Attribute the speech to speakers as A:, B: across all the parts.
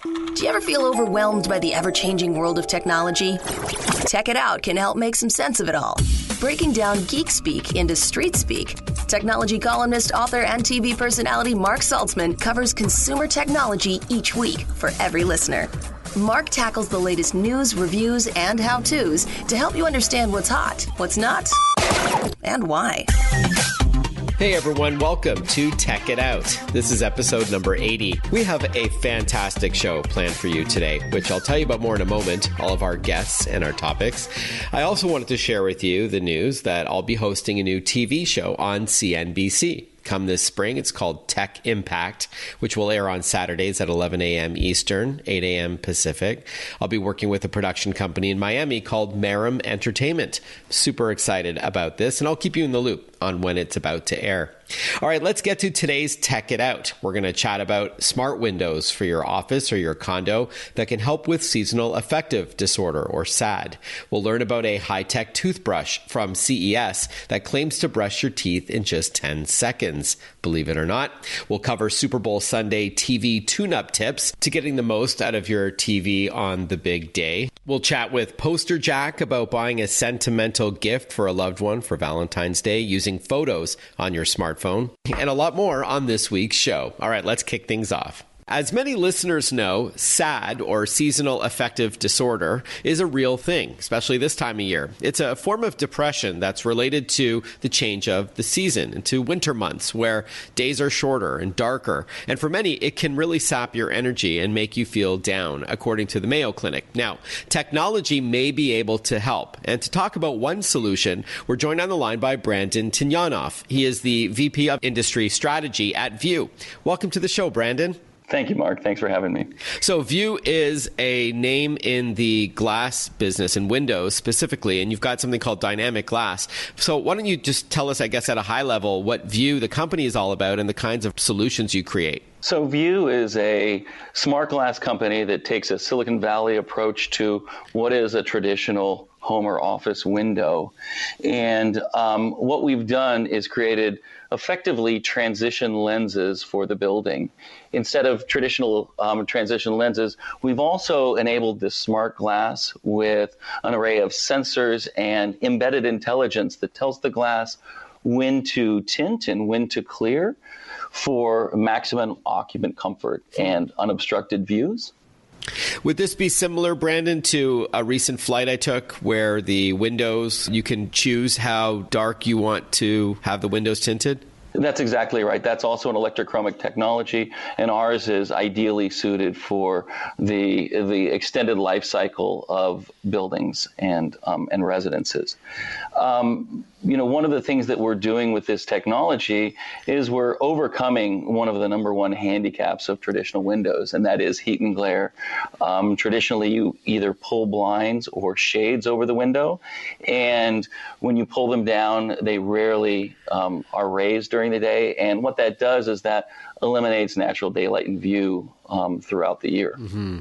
A: Do you ever feel overwhelmed by the ever-changing world of technology? Tech It Out can help make some sense of it all. Breaking down geek speak into street speak, technology columnist, author, and TV personality Mark Saltzman covers consumer technology each week for every listener. Mark tackles the latest news, reviews, and how-tos to help you understand what's hot, what's not, and why.
B: Hey everyone, welcome to Tech It Out. This is episode number 80. We have a fantastic show planned for you today, which I'll tell you about more in a moment, all of our guests and our topics. I also wanted to share with you the news that I'll be hosting a new TV show on CNBC. Come this spring. It's called Tech Impact, which will air on Saturdays at 11 a.m. Eastern, 8 a.m. Pacific. I'll be working with a production company in Miami called Marum Entertainment. Super excited about this, and I'll keep you in the loop on when it's about to air. All right, let's get to today's Tech It Out. We're going to chat about smart windows for your office or your condo that can help with seasonal affective disorder, or SAD. We'll learn about a high-tech toothbrush from CES that claims to brush your teeth in just 10 seconds. Believe it or not. We'll cover Super Bowl Sunday TV tune-up tips to getting the most out of your TV on the big day. We'll chat with Posterjack about buying a sentimental gift for a loved one for Valentine's Day using photos on your smartphone, and a lot more on this week's show. All right, let's kick things off. As many listeners know, SAD, or seasonal affective disorder, is a real thing, especially this time of year. It's a form of depression that's related to the change of the season into winter months, where days are shorter and darker. And for many, it can really sap your energy and make you feel down, according to the Mayo Clinic. Now, technology may be able to help. And to talk about one solution, we're joined on the line by Brandon Tignanoff. He is the VP of Industry Strategy at View. Welcome to the show, Brandon.
C: Thank you, Mark. Thanks for having me.
B: So View is a name in the glass business, and Windows specifically, and you've got something called dynamic glass. So why don't you just tell us, I guess, at a high level, what View, the company, is all about and the kinds of solutions you create?
C: So View is a smart glass company that takes a Silicon Valley approach to what is a traditional home or office window. And what we've done is created effectively transition lenses for the building. Instead of traditional transition lenses, we've also enabled this smart glass with an array of sensors and embedded intelligence that tells the glass when to tint and when to clear for maximum occupant comfort and unobstructed views.
B: Would this be similar, Brandon, to a recent flight I took where the windows, you can choose how dark you want to have the windows tinted?
C: That's exactly right. That's also an electrochromic technology, and ours is ideally suited for the extended life cycle of buildings and residences. One of the things that we're doing with this technology is we're overcoming one of the number one handicaps of traditional windows, and that is heat and glare. Traditionally, you either pull blinds or shades over the window, and when you pull them down, they rarely are raised during the day. And what that does is that eliminates natural daylight and view throughout the year.
B: Mm-hmm.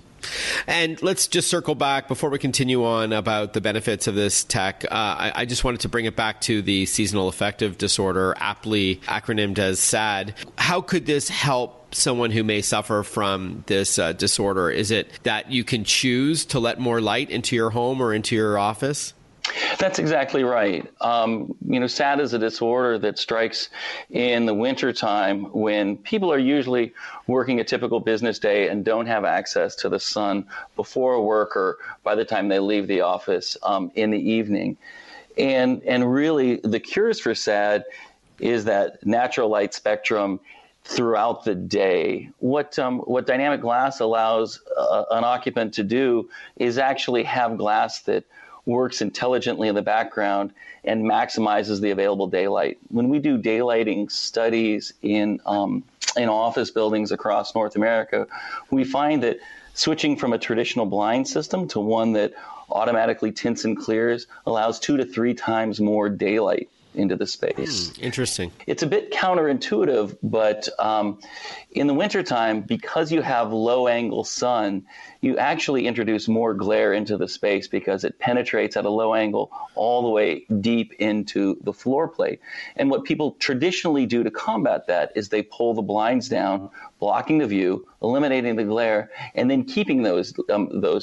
B: And let's just circle back before we continue on about the benefits of this tech. I just wanted to bring it back to the seasonal affective disorder, aptly acronymed as SAD. How could this help someone who may suffer from this disorder? Is it that you can choose to let more light into your home or into your office?
C: That's exactly right. SAD is a disorder that strikes in the wintertime when people are usually working a typical business day and don't have access to the sun before work or by the time they leave the office in the evening. And really, the cures for SAD is that natural light spectrum throughout the day. What dynamic glass allows an occupant to do is actually have glass that works intelligently in the background and maximizes the available daylight. When we do daylighting studies in office buildings across North America, we find that switching from a traditional blind system to one that automatically tints and clears allows 2 to 3 times more daylight into the space.
B: Interesting.
C: It's a bit counterintuitive, but in the wintertime, because you have low angle sun, you actually introduce more glare into the space because it penetrates at a low angle all the way deep into the floor plate. And what people traditionally do to combat that is they pull the blinds down, blocking the view, eliminating the glare, and then keeping those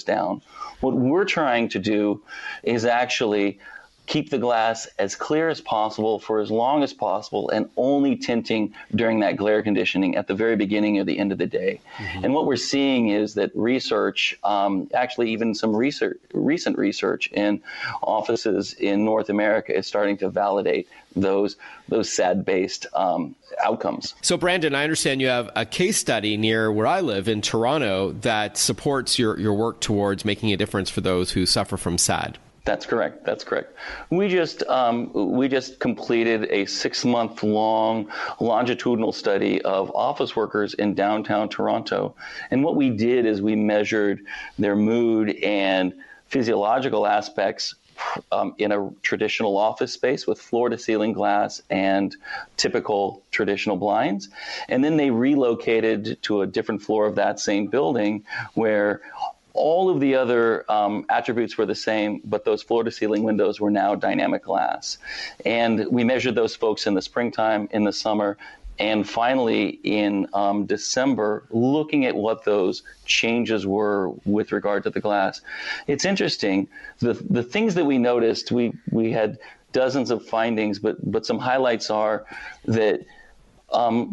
C: down. What we're trying to do is actually keep the glass as clear as possible for as long as possible, and only tinting during that glare conditioning at the very beginning or the end of the day. And what we're seeing is that research, actually even some recent research in offices in North America, is starting to validate those SAD-based outcomes.
B: So, Brandon, I understand you have a case study near where I live in Toronto that supports your work towards making a difference for those who suffer from SAD.
C: That's correct. We just completed a 6-month-long longitudinal study of office workers in downtown Toronto. And what we did is we measured their mood and physiological aspects in a traditional office space with floor-to-ceiling glass and typical traditional blinds. And then they relocated to a different floor of that same building where all of the other attributes were the same, but those floor-to-ceiling windows were now dynamic glass. And we measured those folks in the springtime, in the summer, and finally in December, looking at what those changes were with regard to the glass. It's interesting. The things that we noticed, we had dozens of findings, but some highlights are that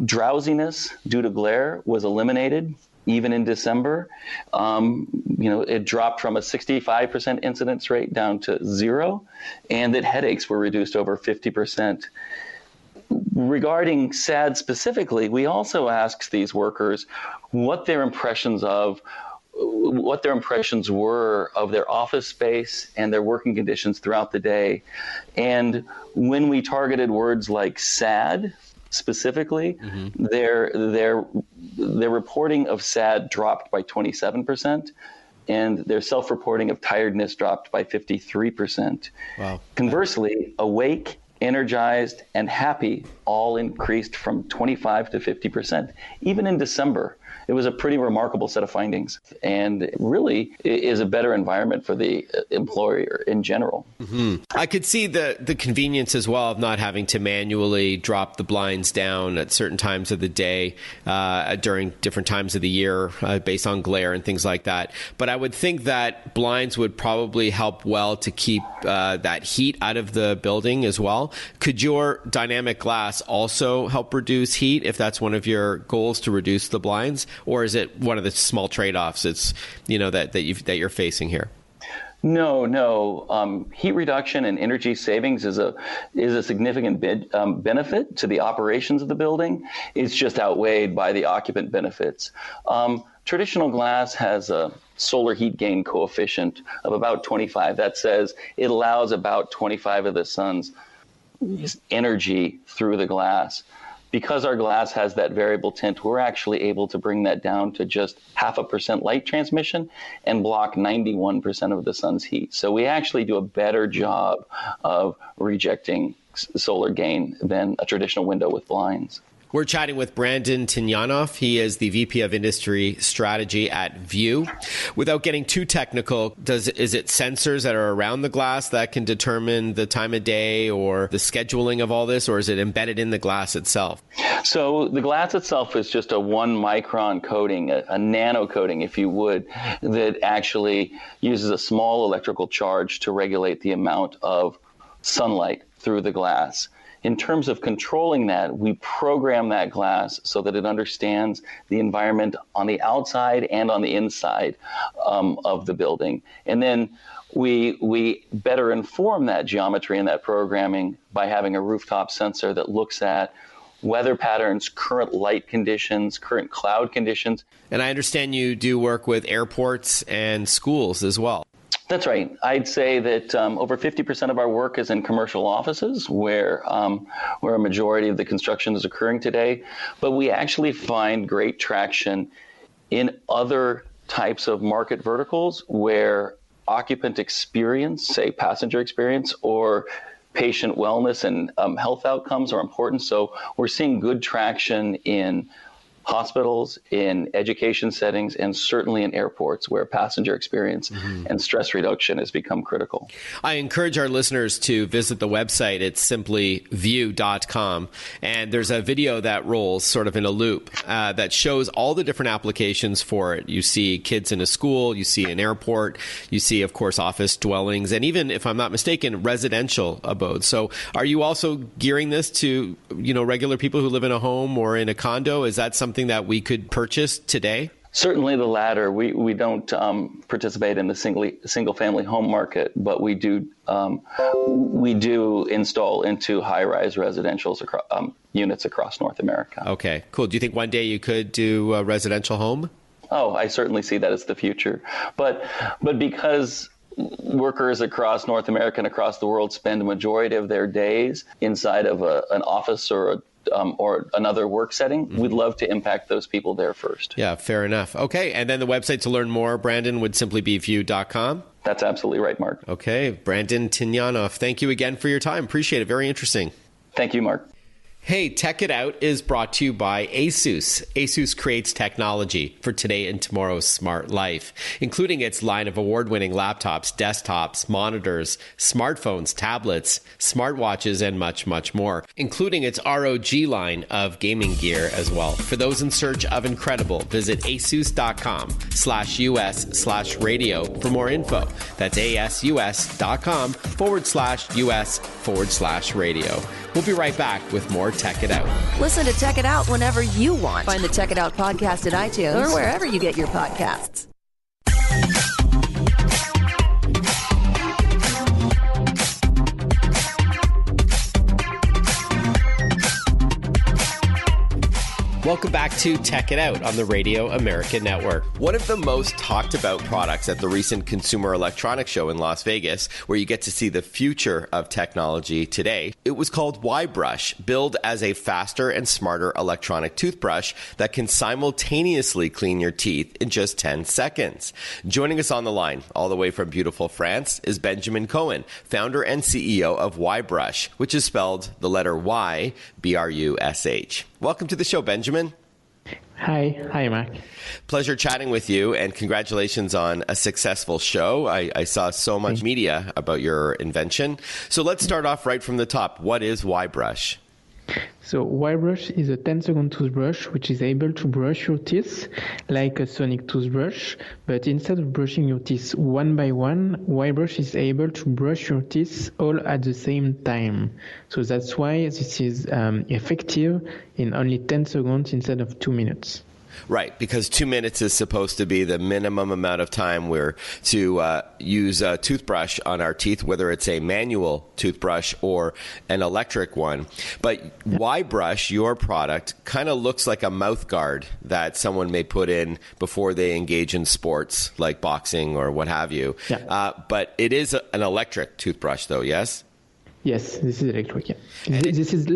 C: drowsiness due to glare was eliminated. Even in December, it dropped from a 65% incidence rate down to 0, and that headaches were reduced over 50%. Regarding SAD specifically, we also asked these workers what their impressions were of their office space and their working conditions throughout the day. And when we targeted words like SAD, specifically, their reporting of SAD dropped by 27%, and their self-reporting of tiredness dropped by 53%.
B: Wow.
C: Conversely, awake, energized, and happy all increased from 25 to 50%, even in December. It was a pretty remarkable set of findings, and it really is a better environment for the employer in general.
B: I could see the convenience as well of not having to manually drop the blinds down at certain times of the day during different times of the year based on glare and things like that. But I would think that blinds would probably help well to keep that heat out of the building as well. Could your dynamic glass also help reduce heat if that's one of your goals, to reduce the blinds? Or is it one of the small trade-offs it's that you're facing here?
C: No. Heat reduction and energy savings is a significant benefit to the operations of the building. It's just outweighed by the occupant benefits. Traditional glass has a solar heat gain coefficient of about 25. That says it allows about 25 of the sun's energy through the glass. Because our glass has that variable tint, we're actually able to bring that down to just 0.5% light transmission and block 91% of the sun's heat. So we actually do a better job of rejecting solar gain than a traditional window with blinds.
B: We're chatting with Brandon Tinyanov. He is the VP of Industry Strategy at View. Without getting too technical, is it sensors that are around the glass that can determine the time of day or the scheduling of all this, or is it embedded in the glass itself?
C: So the glass itself is just a 1-micron coating, a nano coating, if you would, that actually uses a small electrical charge to regulate the amount of sunlight through the glass. In terms of controlling that, we program that glass so that it understands the environment on the outside and on the inside of the building. And then we better inform that geometry and that programming by having a rooftop sensor that looks at weather patterns, current light conditions, current cloud conditions.
B: And I understand you do work with airports and schools as well.
C: That's right. I'd say that over 50% of our work is in commercial offices where a majority of the construction is occurring today. But we actually find great traction in other types of market verticals where occupant experience, say passenger experience, or patient wellness and health outcomes are important. So we're seeing good traction in hospitals, in education settings, and certainly in airports where passenger experience and stress reduction has become critical.
B: I encourage our listeners to visit the website. It's simply view.com. And there's a video that rolls sort of in a loop that shows all the different applications for it. You see kids in a school, you see an airport, you see, of course, office dwellings, and even, if I'm not mistaken, residential abodes. So are you also gearing this to, regular people who live in a home or in a condo? Is that something that we could purchase today?
C: Certainly the latter. We don't participate in the single family home market, but we do install into high-rise residential units across North America.
B: Okay, cool. Do you think one day you could do a residential home?
C: Oh, I certainly see that as the future. But because workers across North America and across the world spend a majority of their days inside of an office or another work setting, we'd love to impact those people there first.
B: Yeah, fair enough. Okay, and then the website to learn more, Brandon, would simply be view.com?
C: That's absolutely right, Mark.
B: Okay, Brandon Tinyanov, thank you again for your time. Appreciate it. Very interesting.
C: Thank you, Mark.
B: Hey, Tech It Out is brought to you by ASUS. ASUS creates technology for today and tomorrow's smart life, including its line of award-winning laptops, desktops, monitors, smartphones, tablets, smartwatches, and much, much more, including its ROG line of gaming gear as well. For those in search of incredible, visit asus.com/US/radio for more info. That's asus.com/US/radio. We'll be right back with more Tech It Out.
A: Listen to Tech It Out whenever you want. Find the Tech It Out podcast at iTunes or wherever you get your podcasts.
B: Welcome back to Tech It Out on the Radio America Network. One of the most talked about products at the recent Consumer Electronics Show in Las Vegas, where you get to see the future of technology today, it was called Y-Brush, billed as a faster and smarter electronic toothbrush that can simultaneously clean your teeth in just 10 seconds. Joining us on the line, all the way from beautiful France, is Benjamin Cohen, founder and CEO of Y-Brush, which is spelled the letter Y, B-R-U-S-H. Welcome to the show, Benjamin.
D: Hi, Mark.
B: Pleasure chatting with you, and congratulations on a successful show. I saw so much media about your invention. So let's start off right from the top. What is Y-Brush?
D: So Y-Brush is a 10-second toothbrush which is able to brush your teeth like a sonic toothbrush, but instead of brushing your teeth one by one, Y-Brush is able to brush your teeth all at the same time. So that's why this is effective in only 10 seconds instead of 2 minutes.
B: Right, because 2 minutes is supposed to be the minimum amount of time we're to use a toothbrush on our teeth, whether it's a manual toothbrush or an electric one. But Y-Brush, your product, kind of looks like a mouth guard that someone may put in before they engage in sports like boxing or what have you.
D: Yeah.
B: But it is an electric toothbrush, though, yes?
D: Yes, this is electric. Yeah. This is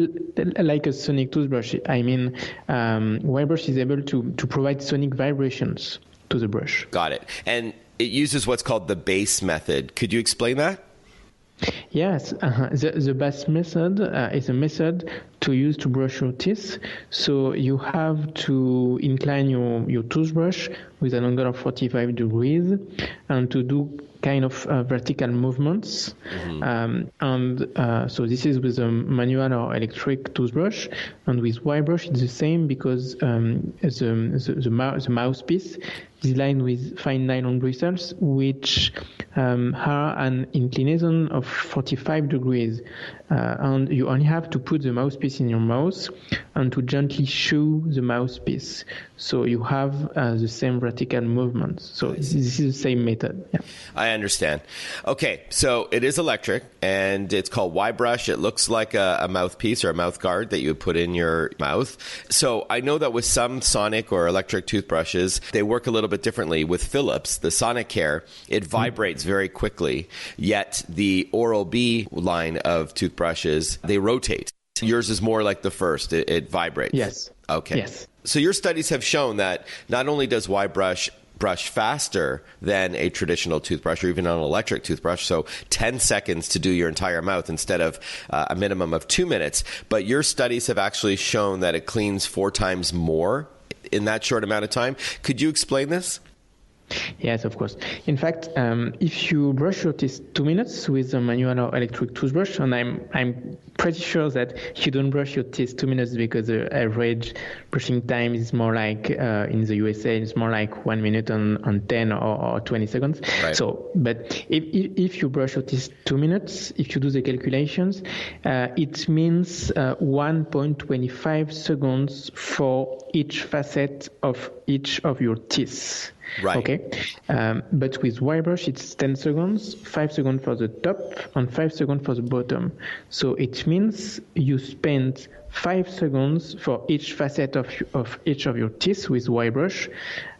D: like a sonic toothbrush. I mean, Y-Brush is able to provide sonic vibrations to the brush.
B: Got it. And it uses what's called the base method. Could you explain that?
D: Yes, the base method is a method to use to brush your teeth. So you have to incline your toothbrush with an angle of 45 degrees and to do kind of vertical movements. So this is with a manual or electric toothbrush. And with Y-Brush, it's the same because the mouthpiece is lined with fine nylon bristles, which have an inclination of 45 degrees. And you only have to put the mouthpiece in your mouth and to gently shoo the mouthpiece. So you have the same vertical movements. So this is the same method. Yeah.
B: I understand. Okay, so it is electric, and it's called Y-Brush. It looks like a mouthpiece or a mouth guard that you would put in your mouth. So I know that with some sonic or electric toothbrushes, they work a little bit differently. With Philips, the Sonicare, it vibrates very quickly, yet the Oral-B line of toothbrushes, they rotate. Yours is more like the first. It vibrates.
D: Yes.
B: Okay.
D: Yes.
B: So your studies have shown that not only does Y-Brush brush faster than a traditional toothbrush or even an electric toothbrush. So 10 seconds to do your entire mouth instead of a minimum of 2 minutes. But your studies have actually shown that it cleans 4 times more in that short amount of time. Could you explain this?
D: Yes, of course. In fact, if you brush your teeth 2 minutes with a manual or electric toothbrush, and I'm pretty sure that you don't brush your teeth 2 minutes because the average brushing time is more like in the USA, it's more like 1 minute on 10 or 20 seconds.
B: Right.
D: So, but if you brush your teeth 2 minutes, if you do the calculations, it means 1.25 seconds for each facet of each of your teeth.
B: Right.
D: Okay. But with Y-brush, it's 10 seconds, 5 seconds for the top, and 5 seconds for the bottom. So it means you spend 5 seconds for each facet of each of your teeth with Y-brush.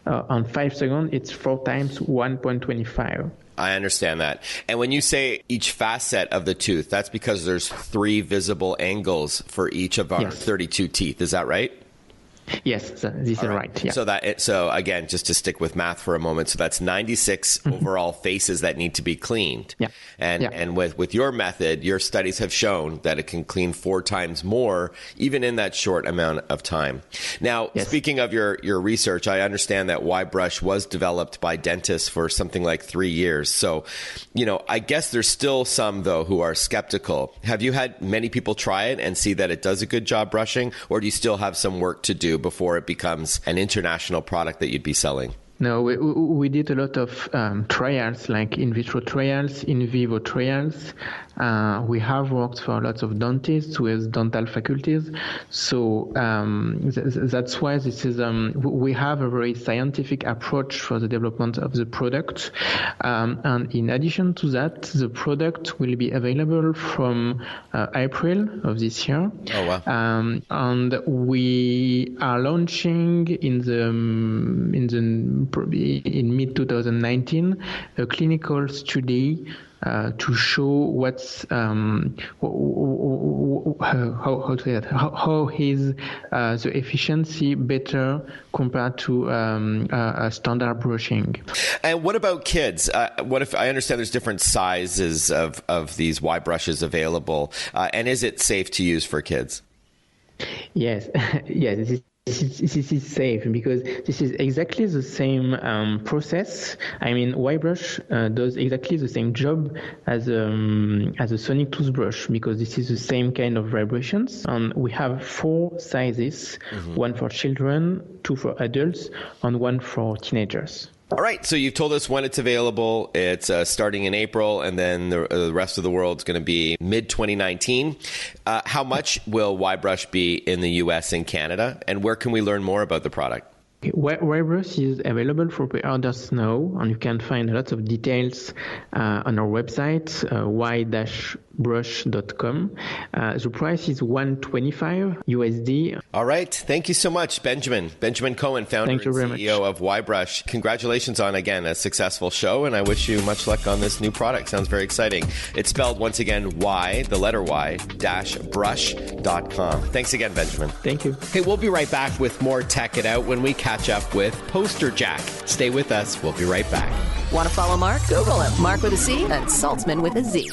D: On 5 seconds, it's 4 times 1.25.
B: I understand that. And when you say each facet of the tooth, that's because there's 3 visible angles for each of our 32 teeth. Is that right?
D: Yes, this is right. Yeah.
B: So again, just to stick with math for a moment, so that's 96 overall faces that need to be cleaned.
D: Yeah.
B: And with your method, your studies have shown that it can clean 4 times more, even in that short amount of time. Now, speaking of your research, I understand that Y-brush was developed by dentists for something like 3 years. So, I guess there's still some though who are skeptical. Have you had many people try it and see that it does a good job brushing, or do you still have some work to do before it becomes an international product that you'd be selling?
D: No, we did a lot of trials, like in vitro trials, in vivo trials. We have worked for lots of dentists with dental faculties. So that's why this is we have a very scientific approach for the development of the product. And in addition to that, the product will be available from April of this year.
B: Oh, wow.
D: And we are launching in mid-2019 a clinical study to show how is the efficiency better compared to a standard brushing.
B: And what about kids? What if I understand there's different sizes of these Y brushes available, and is it safe to use for kids?
D: Yes, yes. This is safe because this is exactly the same process. I mean, Y-brush does exactly the same job as a sonic toothbrush because this is the same kind of vibrations. And we have 4 sizes, one for children, 2 for adults, and 1 for teenagers.
B: All right, so you've told us when it's available. It's starting in April, and then the rest of the world is going to be mid-2019. How much will Y-brush be in the U.S. and Canada, and where can we learn more about the product?
D: Y-brush is available for pre-orders now, and you can find lots of details on our website, y-brush.com. The price is $125 USD.
B: All right. Thank you so much, Benjamin. Benjamin Cohen, founder and CEO of Y-brush. Congratulations on, again, a successful show, and I wish you much luck on this new product. Sounds very exciting. It's spelled, once again, Y, the letter Y, -brush.com. Thanks again, Benjamin.
D: Thank you.
B: Hey, we'll be right back with more Tech It Out when we catch up with Posterjack. Stay with us. We'll be right back.
A: Want to follow Mark? Google him. Mark with a C and Saltzman with a Z.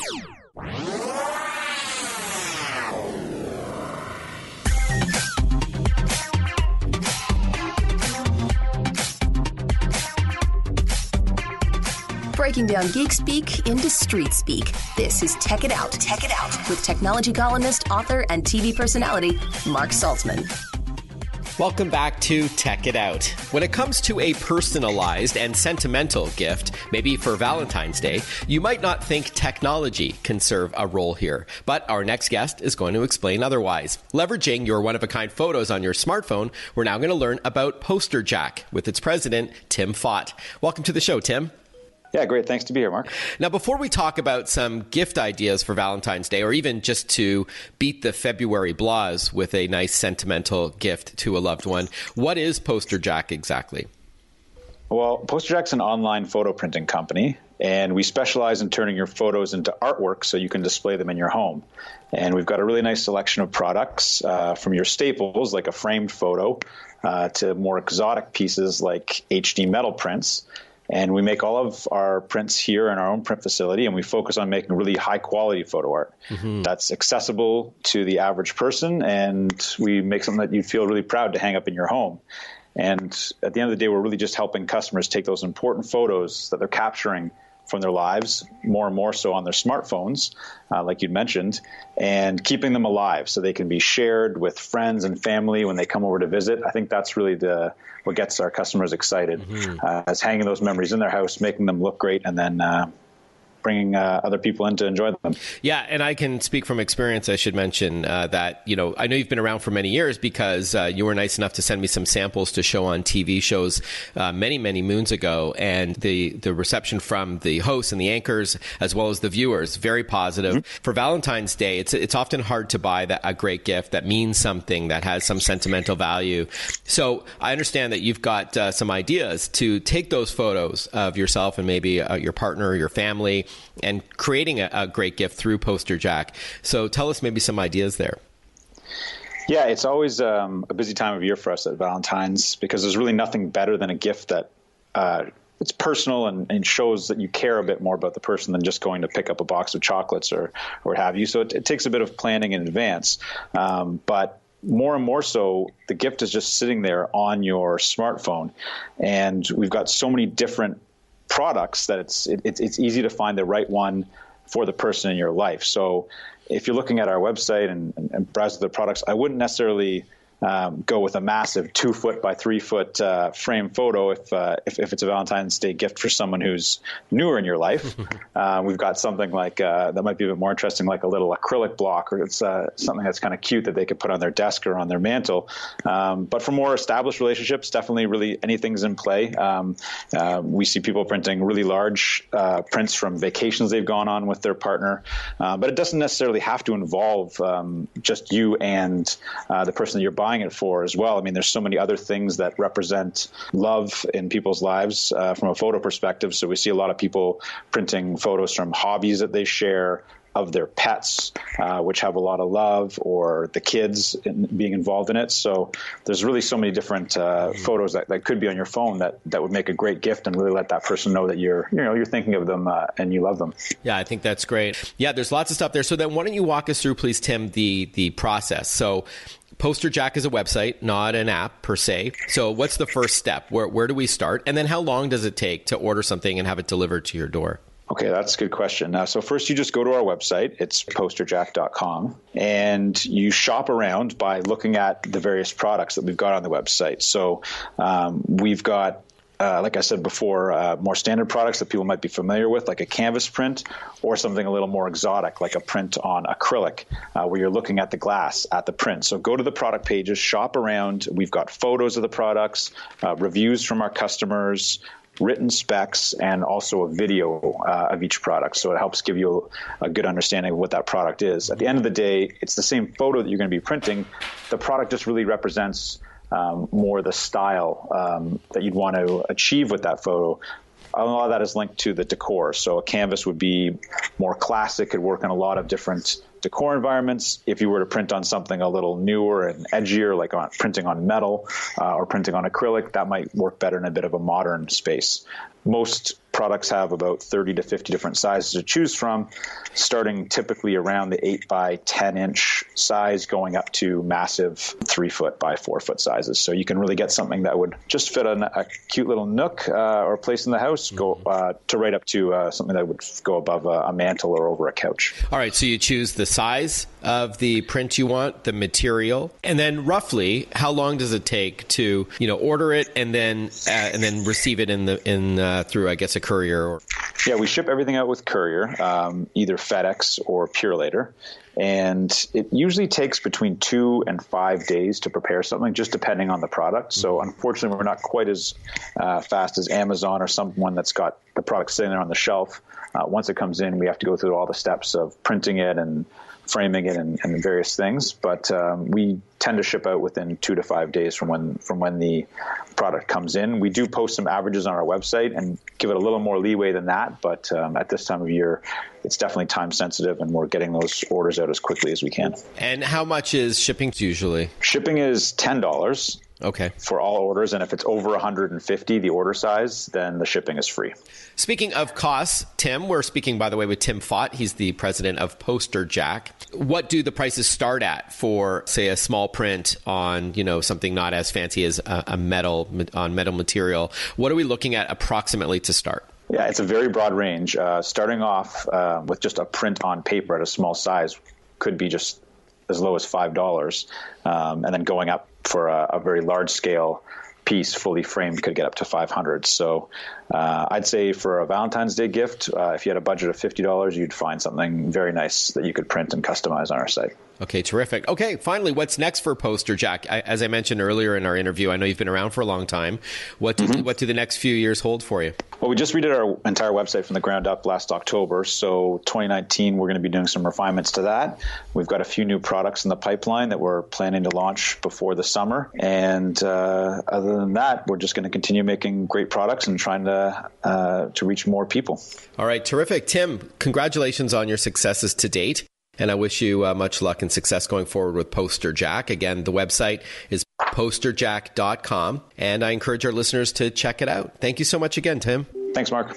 A: Breaking down geek speak into street speak. This is Tech It Out. Tech It Out with technology columnist, author, and TV personality Mark Saltzman.
B: Welcome back to Tech It Out. When it comes to a personalized and sentimental gift, maybe for Valentine's Day, you might not think technology can serve a role here. But our next guest is going to explain otherwise. Leveraging your one-of-a-kind photos on your smartphone, we're now going to learn about Posterjack with its president, Tim Fott. Welcome to the show, Tim.
E: Yeah, great. Thanks to be here, Mark.
B: Now, before we talk about some gift ideas for Valentine's Day, or even just to beat the February blahs with a nice sentimental gift to a loved one, what is Posterjack exactly?
E: Well, Posterjack's an online photo printing company, and we specialize in turning your photos into artwork so you can display them in your home. And we've got a really nice selection of products from your staples, like a framed photo, to more exotic pieces like HD metal prints. And we make all of our prints here in our own print facility, and we focus on making really high-quality photo art that's accessible to the average person, and we make something that you'd feel really proud to hang up in your home. And at the end of the day, we're really just helping customers take those important photos that they're capturing from their lives, more and more so on their smartphones, like you'd mentioned, and keeping them alive so they can be shared with friends and family when they come over to visit. I think that's really what gets our customers excited, is hanging those memories in their house, making them look great, and then bringing other people in to enjoy them.
B: Yeah, and I can speak from experience. I should mention that, I know you've been around for many years because you were nice enough to send me some samples to show on TV shows many, many moons ago. And the reception from the hosts and the anchors, as well as the viewers, very positive. For Valentine's Day, it's often hard to buy a great gift that means something, that has some sentimental value. So I understand that you've got some ideas to take those photos of yourself and maybe your partner or your family, and creating a great gift through Posterjack. So tell us maybe some ideas there.
E: Yeah, it's always a busy time of year for us at Valentine's because there's really nothing better than a gift that it's personal and shows that you care a bit more about the person than just going to pick up a box of chocolates or what have you. So it takes a bit of planning in advance. But more and more so, the gift is just sitting there on your smartphone. And we've got so many different products that it's easy to find the right one for the person in your life. So if you're looking at our website and browse the products, I wouldn't necessarily go with a massive 2-foot by 3-foot frame photo if it's a Valentine's Day gift for someone who's newer in your life. We've got something like that might be a bit more interesting, like a little acrylic block, or it's something that's kind of cute that they could put on their desk or on their mantle. But for more established relationships, definitely really anything's in play. We see people printing really large prints from vacations they've gone on with their partner, but it doesn't necessarily have to involve just you and the person that you're buying it for as well. I mean, there's so many other things that represent love in people's lives from a photo perspective. So we see a lot of people printing photos from hobbies that they share, of their pets, which have a lot of love, or the kids being involved in it. So there's really so many different photos that could be on your phone that would make a great gift and really let that person know that you're thinking of them and you love them. Yeah,
B: I think that's great. Yeah, there's lots of stuff there. So then why don't you walk us through, please, Tim, the process. So Posterjack is a website, not an app per se. So what's the first step? Where do we start? And then how long does it take to order something and have it delivered to your door?
E: Okay, that's a good question. So first you just go to our website. It's posterjack.com, and you shop around by looking at the various products that we've got on the website. So we've got, like I said before, more standard products that people might be familiar with, like a canvas print, or something a little more exotic, like a print on acrylic, where you're looking at the glass at the print. So go to the product pages, shop around. We've got photos of the products, reviews from our customers, written specs, and also a video of each product. So it helps give you a good understanding of what that product is. At the end of the day, it's the same photo that you're going to be printing. The product just really represents more the style that you'd want to achieve with that photo. A lot of that is linked to the decor. So a canvas would be more classic, could work in a lot of different decor environments. If you were to print on something a little newer and edgier, like printing on metal or printing on acrylic, that might work better in a bit of a modern space. Most products have about 30 to 50 different sizes to choose from, starting typically around the 8 by 10 inch size, going up to massive 3-foot by 4-foot sizes. So you can really get something that would just fit a cute little nook or place in the house, go to right up to something that would go above a mantle or over a couch.
B: All right, so you choose the size of the print you want, the material, and then roughly how long does it take to order it and then receive it through, I guess, a courier?
E: Yeah, we ship everything out with courier, either FedEx or Purelator. And it usually takes between 2 and 5 days to prepare something, just depending on the product. So unfortunately, we're not quite as fast as Amazon or someone that's got the product sitting there on the shelf. Once it comes in, we have to go through all the steps of printing it and framing it and various things. But we tend to ship out within 2 to 5 days from when the product comes in. We do post some averages on our website and give it a little more leeway than that. But at this time of year, it's definitely time sensitive, and we're getting those orders out as quickly as we can.
B: And how much is shipping usually? Shipping
E: is $10.
B: Okay.
E: For all orders, and if it's over 150, the order size, then the shipping is free.
B: Speaking of costs, Tim, we're speaking, by the way, with Tim Fott. He's the president of Posterjack. What do the prices start at for, say, a small print on, something not as fancy as a metal material? What are we looking at approximately to start?
E: Yeah, it's a very broad range. Starting off with just a print on paper at a small size could be just as low as $5, and then going up for a very large scale piece, fully framed, could get up to $500. So I'd say for a Valentine's Day gift, if you had a budget of $50, you'd find something very nice that you could print and customize on our site.
B: Okay, terrific. Okay, finally, what's next for Posterjack? As I mentioned earlier in our interview, I know you've been around for a long time. What do the next few years hold for you?
E: Well, we just redid our entire website from the ground up last October. So 2019, we're going to be doing some refinements to that. We've got a few new products in the pipeline that we're planning to launch before the summer. And other than that, we're just going to continue making great products and trying to reach more people. All
B: right, terrific. Tim, congratulations on your successes to date. And I wish you much luck and success going forward with Posterjack. Again, the website is posterjack.com, and I encourage our listeners to check it out. Thank you so much again, Tim.
E: Thanks, Mark.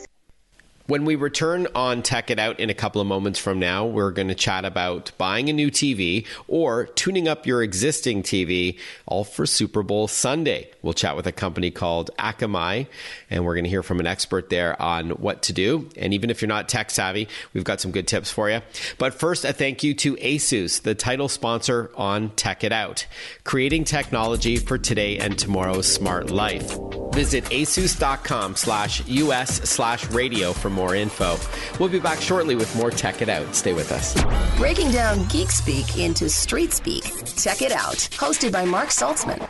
B: When we return on Tech It Out in a couple of moments from now, we're going to chat about buying a new TV or tuning up your existing TV, all for Super Bowl Sunday. We'll chat with a company called Akamai, and we're going to hear from an expert there on what to do. And even if you're not tech savvy, we've got some good tips for you. But first, a thank you to ASUS, the title sponsor on Tech It Out, creating technology for today and tomorrow's smart life. Visit asus.com/US/radio for more info. We'll be back shortly with more Tech It Out. Stay with us.
A: Breaking down geek speak into street speak. Tech It Out, hosted by Mark Saltzman.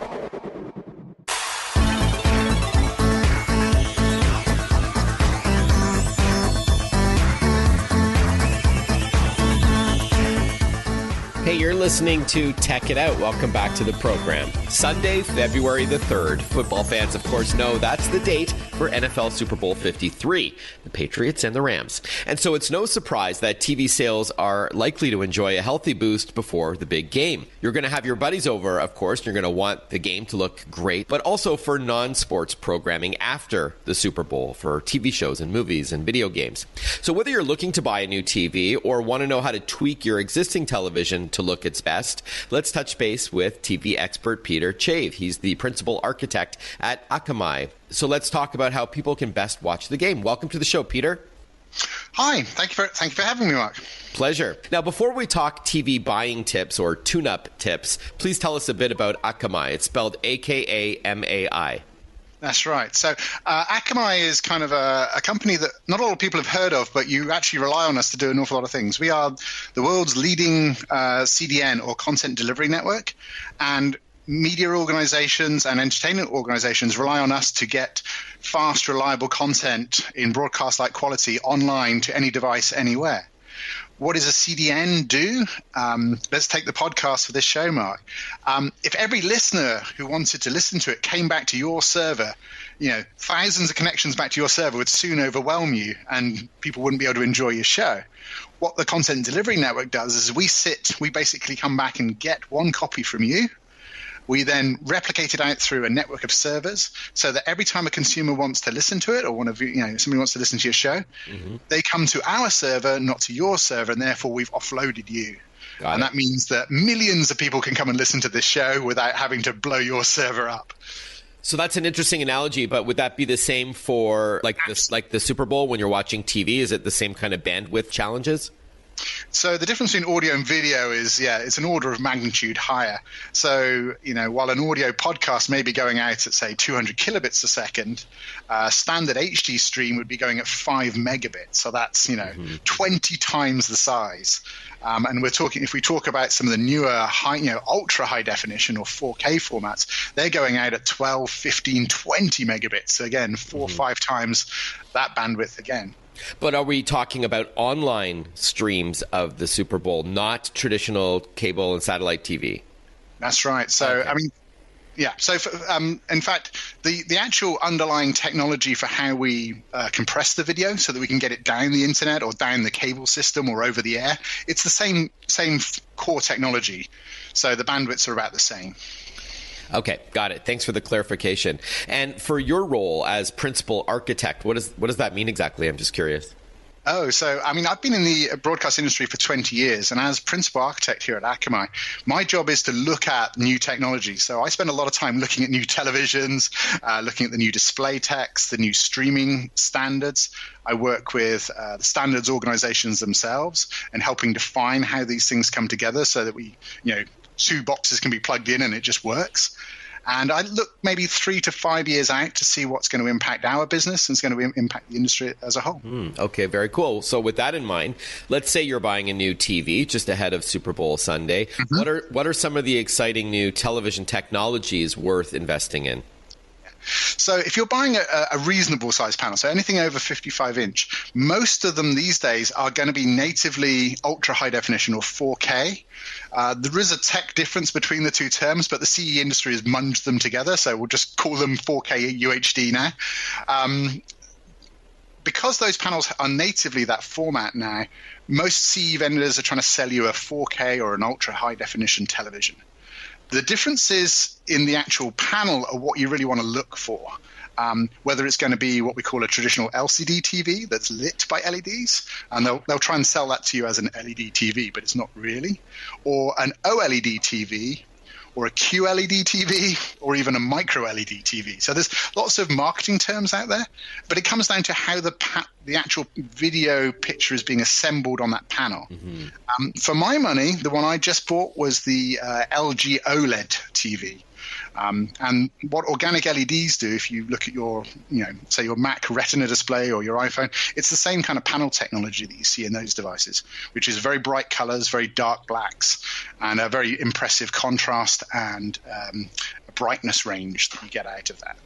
B: Hey, you're listening to Tech It Out. Welcome back to the program. Sunday, February the 3rd. Football fans, of course, know that's the date for NFL Super Bowl 53, the Patriots and the Rams. And so it's no surprise that TV sales are likely to enjoy a healthy boost before the big game. You're going to have your buddies over, of course. You're going to want the game to look great, but also for non-sports programming after the Super Bowl, for TV shows and movies and video games. So whether you're looking to buy a new TV or want to know how to tweak your existing television to look its best, let's touch base with TV expert Peter Chave. He's the principal architect at Akamai. So let's talk about how people can best watch the game. Welcome to the show, Peter.
F: Hi, thank you for having me, Mark.
B: Pleasure. Now, before we talk TV buying tips or tune-up tips, please tell us a bit about Akamai. It's spelled Akamai.
F: That's right. So Akamai is kind of a company that not a lot of people have heard of, but you actually rely on us to do an awful lot of things. We are the world's leading CDN, or content delivery network, and media organizations and entertainment organizations rely on us to get fast, reliable content in broadcast-like quality online to any device anywhere. What does a CDN do? Let's take the podcast for this show, Mark. If every listener who wanted to listen to it came back to your server, thousands of connections back to your server would soon overwhelm you and people wouldn't be able to enjoy your show. What the content delivery network does is we basically come back and get one copy from you. We then replicate it out through a network of servers so that every time a consumer wants to listen to it, or somebody wants to listen to your show, they come to our server, not to your server, and therefore we've offloaded you. And that means that millions of people can come and listen to this show without having to blow your server up.
B: So that's an interesting analogy, but would that be the same for like the Super Bowl when you're watching TV? Is it the same kind of bandwidth challenges?
F: So the difference between audio and video is, it's an order of magnitude higher. So, while an audio podcast may be going out at, say, 200 kilobits a second, standard HD stream would be going at 5 megabits. So that's, 20 times the size. And if we talk about some of the newer ultra high definition or 4K formats, they're going out at 12, 15, 20 megabits. So again, 4 or 5 times that bandwidth again.
B: But are we talking about online streams of the Super Bowl, not traditional cable and satellite TV?
F: That's right. So, okay. So in fact, the actual underlying technology for how we compress the video so that we can get it down the internet or down the cable system or over the air, it's the same core technology. So the bandwidths are about the same.
B: Okay, got it. Thanks for the clarification. And for your role as principal architect, what does that mean exactly? I'm just curious.
F: Oh, so, I've been in the broadcast industry for 20 years, and as principal architect here at Akamai, my job is to look at new technology. So I spend a lot of time looking at new televisions, looking at the new display text, the new streaming standards. I work with the standards organizations themselves and helping define how these things come together so that we, 2 boxes can be plugged in and it just works. And I look maybe 3 to 5 years out to see what's going to impact our business and it's going to impact the industry as a whole.
B: Okay, very cool. So with that in mind, let's say you're buying a new TV just ahead of Super Bowl Sunday. Mm-hmm. What are some of the exciting new television technologies worth investing in?
F: So if you're buying a reasonable size panel, so anything over 55 inch, most of them these days are going to be natively ultra high definition or 4K. There is a tech difference between the two terms, but the CE industry has munged them together. So we'll just call them 4K UHD now. Because those panels are natively that format now, most CE vendors are trying to sell you a 4K or an ultra high definition television. The differences in the actual panel are what you really want to look for, whether it's going to be what we call a traditional LCD TV that's lit by LEDs, and they'll try and sell that to you as an LED TV, but it's not really, or an OLED TV, or a QLED TV, or even a micro LED TV. So there's lots of marketing terms out there, but it comes down to how the actual video picture is being assembled on that panel. Mm-hmm. For my money, the one I just bought was the LG OLED TV. And what organic LEDs do, if you look at your, say your Mac Retina display or your iPhone, it's the same kind of panel technology that you see in those devices, which is very bright colors, very dark blacks, and a very impressive contrast and brightness range that you get out of that.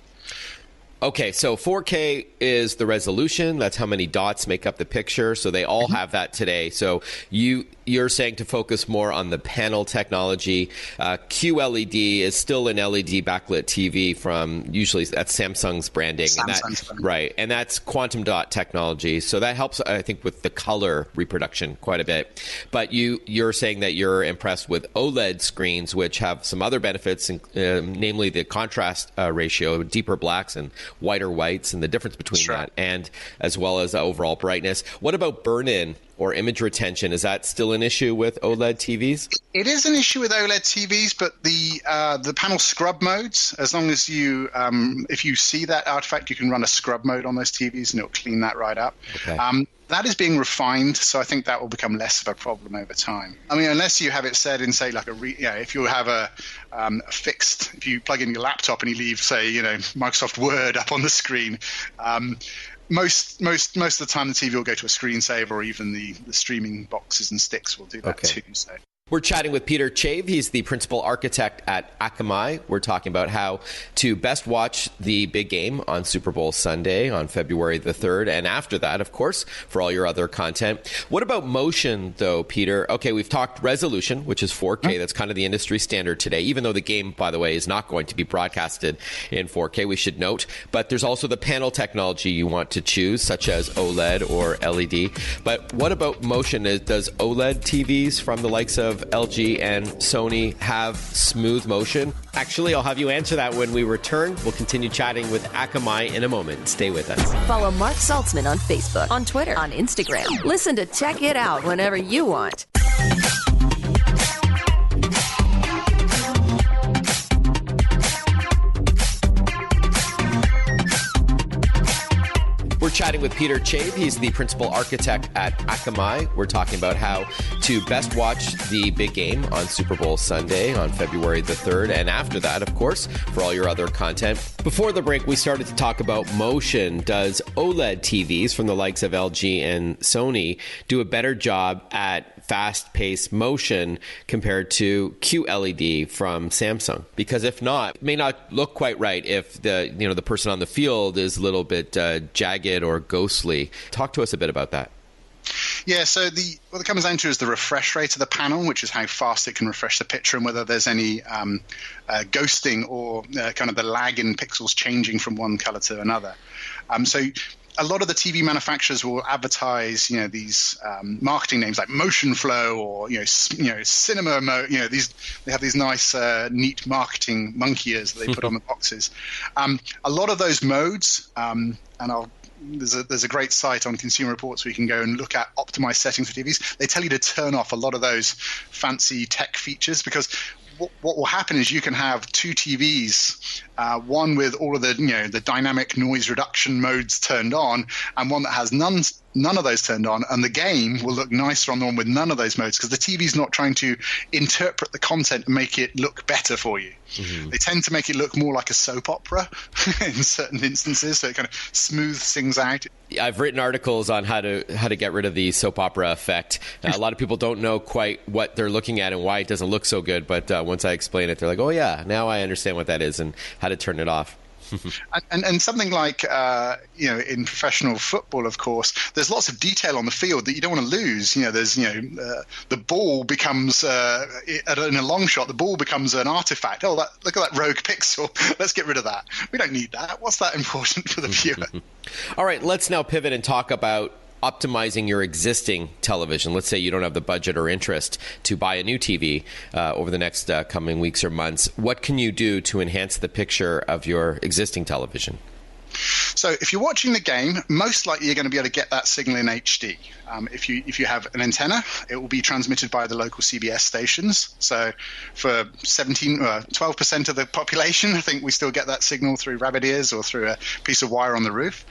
B: Okay, so 4K is the resolution. That's how many dots make up the picture. So they all have that today. So you're saying to focus more on the panel technology. QLED is still an LED backlit TV from usually that's Samsung's branding. Right, and that's quantum dot technology. So that helps, I think, with the color reproduction quite a bit. But you're saying that you're impressed with OLED screens, which have some other benefits, namely the contrast ratio, deeper blacks and whiter whites, and the difference between that, and as well as overall brightness. What about burn-in or image retention? Is that still an issue with OLED TVs?
F: It is an issue with OLED TVs, but the panel scrub modes, as long as you, if you see that artifact, you can run a scrub mode on those TVs and it'll clean that right up. Okay. That is being refined, so I think that will become less of a problem over time. I mean, unless you have it set in, say, like if you have a fixed, if you plug in your laptop and you leave, say, Microsoft Word up on the screen, most of the time the TV will go to a screensaver, or even the streaming boxes and sticks will do that too. So.
B: We're chatting with Peter Chave. He's the principal architect at Akamai. We're talking about how to best watch the big game on Super Bowl Sunday on February the 3rd. And after that, of course, for all your other content. What about motion, though, Peter? Okay, we've talked resolution, which is 4K. That's kind of the industry standard today, even though the game, by the way, is not going to be broadcasted in 4K, we should note. But there's also the panel technology you want to choose, such as OLED or LED. But what about motion? Does OLED TVs from the likes of LG and Sony have smooth motion? Actually, I'll have you answer that when we return. We'll continue chatting with Akamai in a moment. Stay with us.
A: Follow Mark Saltzman on Facebook, on Twitter, on Instagram. Listen to Check It Out whenever you want.
B: chatting with Peter Chabe. He's the principal architect at Akamai. We're talking about how to best watch the big game on Super Bowl Sunday on February the 3rd, and after that, of course, for all your other content. Before the break, we started to talk about motion. Does OLED TVs from the likes of LG and Sony do a better job at fast-paced motion compared to QLED from Samsung? Because if not, it may not look quite right if the person on the field is a little bit jagged or ghostly. Talk to us a bit about that.
F: Yeah, so what it comes down to is the refresh rate of the panel, which is how fast it can refresh the picture, and whether there's any ghosting or kind of the lag in pixels changing from one color to another. So a lot of the TV manufacturers will advertise, these marketing names like Motion Flow or Cinema Mode. They have these nice, neat marketing monkey ears that they put on the boxes. A lot of those modes, there's a great site on Consumer Reports where you can go and look at optimized settings for TVs. They tell you to turn off a lot of those fancy tech features, because what will happen is you can have two TVs, one with all of the dynamic noise reduction modes turned on, and one that has none of those turned on, and the game will look nicer on the one with none of those modes, because the TV's not trying to interpret the content and make it look better for you. Mm-hmm. They tend to make it look more like a soap opera in certain instances, so it kind of smooths things out.
B: I've written articles on how to get rid of the soap opera effect. A lot of people don't know quite what they're looking at and why it doesn't look so good, but once I explain it, they're like, oh yeah, now I understand what that is and how to turn it off.
F: and something like in professional football, of course, there's lots of detail on the field that you don't want to lose. There's the ball becomes in a long shot, the ball becomes an artifact. Oh, look at that rogue pixel. Let's get rid of that. We don't need that. What's that important for the viewer?
B: All right, let's now pivot and talk about optimizing your existing television. Let's say you don't have the budget or interest to buy a new TV over the next coming weeks or months. What can you do to enhance the picture of your existing television?
F: So if you're watching the game, most likely you're going to be able to get that signal in HD. If you have an antenna, it will be transmitted by the local CBS stations. So for 12% of the population, I think we still get that signal through rabbit ears or through a piece of wire on the roof.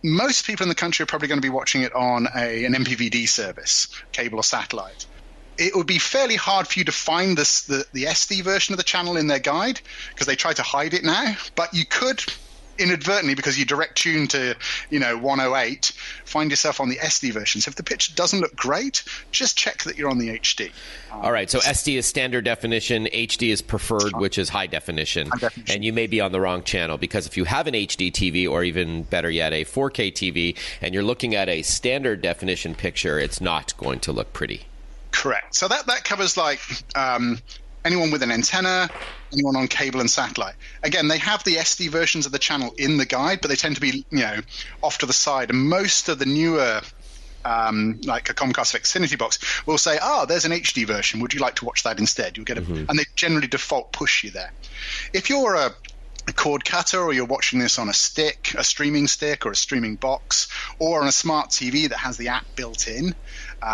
F: Most people in the country are probably going to be watching it on an MPVD service, cable or satellite. It would be fairly hard for you to find the SD version of the channel in their guide, because they try to hide it now. But you could inadvertently, because you direct tune to 108, find yourself on the SD version. So if the picture doesn't look great, just check that you're on the HD.
B: All right, so SD is standard definition, HD is preferred, which is high definition. And you may be on the wrong channel, because if you have an HD TV, or even better yet, a 4K TV, and you're looking at a standard definition picture, it's not going to look pretty.
F: Correct. So that covers anyone with an antenna, anyone on cable and satellite. Again, they have the SD versions of the channel in the guide, but they tend to be, off to the side. And most of the newer, like a Comcast Xfinity box, will say, there's an HD version. Would you like to watch that instead? You'll get and they generally default push you there. If you're a cord cutter, or you're watching this on a streaming stick or a streaming box, or on a smart TV that has the app built in,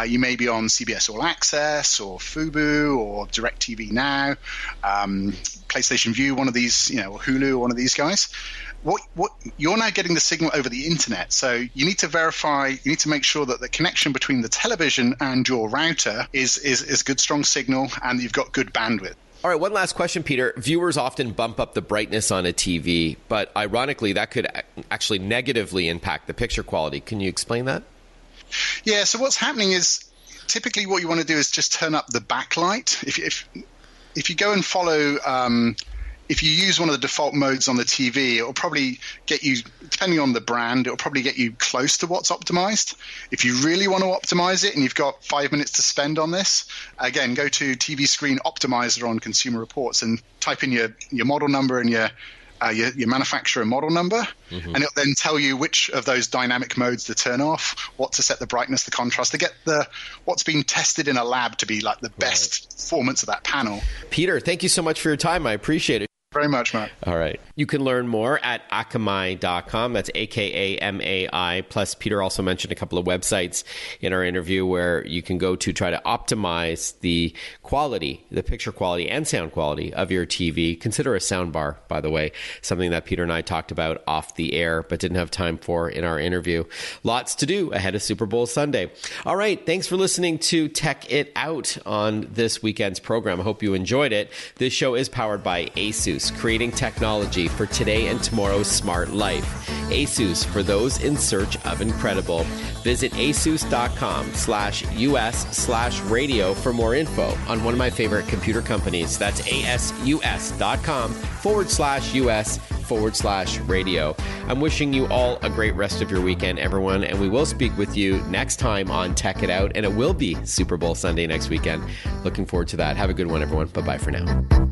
F: you may be on CBS All Access or Fubo or DirecTV Now, PlayStation View, one of these, or Hulu, one of these guys. What you're now getting the signal over the internet, so you need to verify, you need to make sure that the connection between the television and your router is good, strong signal, and you've got good bandwidth.
B: All right, one last question, Peter. Viewers often bump up the brightness on a TV, but ironically, that could actually negatively impact the picture quality. Can you explain that?
F: Yeah, so what's happening is typically what you want to do is just turn up the backlight. If you go and follow, if you use one of the default modes on the TV, it will probably get you, depending on the brand, it will probably get you close to what's optimized. If you really want to optimize it and you've got 5 minutes to spend on this, again, go to TV Screen Optimizer on Consumer Reports and type in your model number and your manufacturer model number, and it'll then tell you which of those dynamic modes to turn off, what to set the brightness, the contrast, to get what's been tested in a lab to be like the best performance of that panel.
B: Peter, thank you so much for your time. I appreciate it.
F: very much, Matt.
B: All right. You can learn more at akamai.com. That's AKAMAI. Plus, Peter also mentioned a couple of websites in our interview where you can go to try to optimize the quality, the picture quality and sound quality of your TV. Consider a soundbar, by the way, something that Peter and I talked about off the air, but didn't have time for in our interview. Lots to do ahead of Super Bowl Sunday. All right. Thanks for listening to Tech It Out on this weekend's program. I hope you enjoyed it. This show is powered by ASUS, creating technology for today and tomorrow's smart life. ASUS, for those in search of incredible. Visit asus.com/US/radio for more info on one of my favorite computer companies. That's asus.com/US/radio. I'm wishing you all a great rest of your weekend, everyone, and we will speak with you next time on Tech It Out, and it will be Super Bowl Sunday next weekend. Looking forward to that. Have a good one, everyone. Bye-bye for now.